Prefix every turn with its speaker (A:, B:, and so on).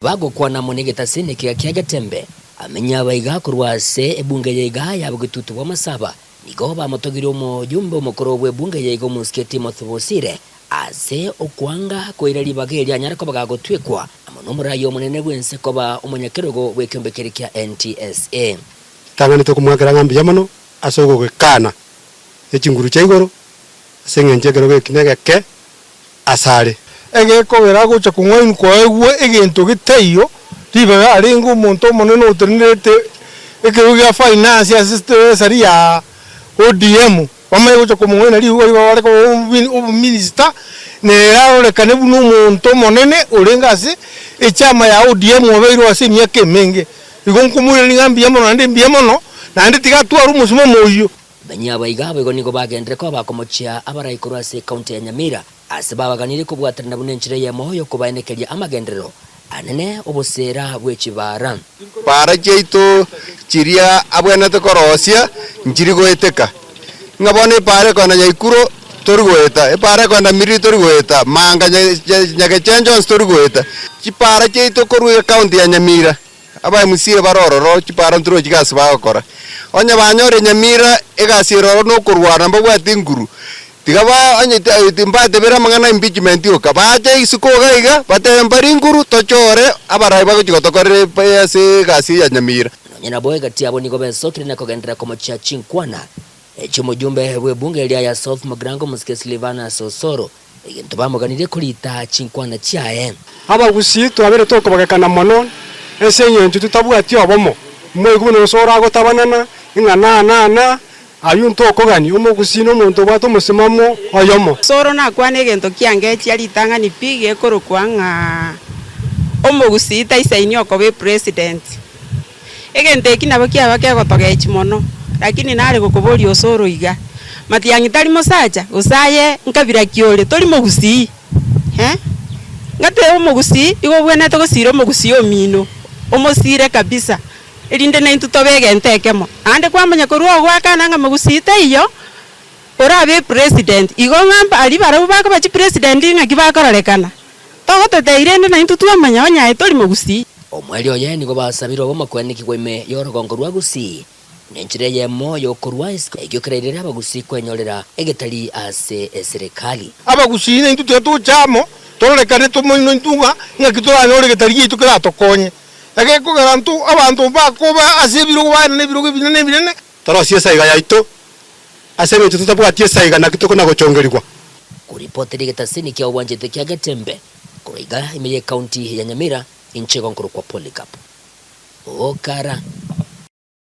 A: Bago kwa na monegeta sene kia Gatembe amenya baiga kurwase ebunge yaiga yabugitutu wa Masaba nigo bamutogire mu jumbe mukoro w'ebunge yaigo musketi Mothobosire ase okwanga koirari bageria nyarako bagagotwekwa amono murayo munene gwense koba umunyakerogo w'ekyombe kya NTSA
B: tanganite kumwakira ngambi yamano asogo gwekana ekinguru cy'igoro sengenjegero gwekinegeke asare
C: egeko beraguca kung'oin kwaegwe egento giteyo riba aringo umuntu munene utrinete ekirugia finance assistant saria ODM bamaye guca kumung'oina riba bari ko minister ne rarore kanebu n'umuntu munene urengase echama ya ODM obeiro ase myaka emenge igonkumure ngambi yamono ande mbiyamono nande tigatwara umusimo moyo
A: banyabaiga bego nigo bagendere ko bakomochia abaraikuru ase county ya Nyamira asibabaganire kubwatarana bunenchire ya moyo kubanekeria amagendero anene obosera bw'ekibara
D: para jeito chiria abwenete korosia njiri goeteka ngabone pare kona nyaikuro torgoeta pare kona miri torgoeta manga nyage chenjo torgoeta chipara jeito koruye county ya Nyamira aba musire barororo chipara nturo chigasi bakora onya banyore Nyamira egasiroro no kurwana mbagwati nguru tigaba anye timbate bera mangana impeachment yoka baje isuko gaiga batembari nguru tochore abarai bago chigotokore pese gasi ya Nyamira
A: nyina boy gati abo nigo besokire nako gendera komochia chinkwana ekimujumbe w'ebunge lya ya South Mugrango muskesi Livana Sosoro egento bamuganire kulita chinkwana chiae
C: abagusi twabere toko bagakana mono esenyenju tutabwati obomo mwiguno sora gotabanana ingana ayunto kogani umugusino muntu bwato musimamo oyomo
E: soro nakwane gento kiange chialitanga ni pige korokwanga umugusi taisaini okobe president egente kinabo kiabake gotoge chimono lakini nare gokobori osoro iga matiangi tali mosaja usaye nkabira kiole toli mugusi ngate umugusi igo bwene to gosiro mugusi omino omosire kabisa elinde na intutobege ntekemo ande kwamanya koruo gwakana nga mugusite iyo orabe president igo ngamba ali bara bako bachi president nga kibakorekana togoteteire na intutwamanya onya etoli mugusi
A: omweli oye nigo basabiro bo makweniki kweme yorogongo rwagusi nenchire ye moyo korwa egyokererera abagusi kwenyorera egetali ase serikali
C: abagusi na intutu chamo torekane tumoino intunga nga kitwanyore getali yitu kiratokonye ageko garantu abantu bakoba asibiro bana nebiro binene
B: taro siesa iga yaito aseme tutabwatie saiga na kitoko nagochongerwa
A: kuripoteri getasini kia uwanjete kia Gatembe kuriga imiye county ya Nyamira inchego nkuru kwa Polycarp Okara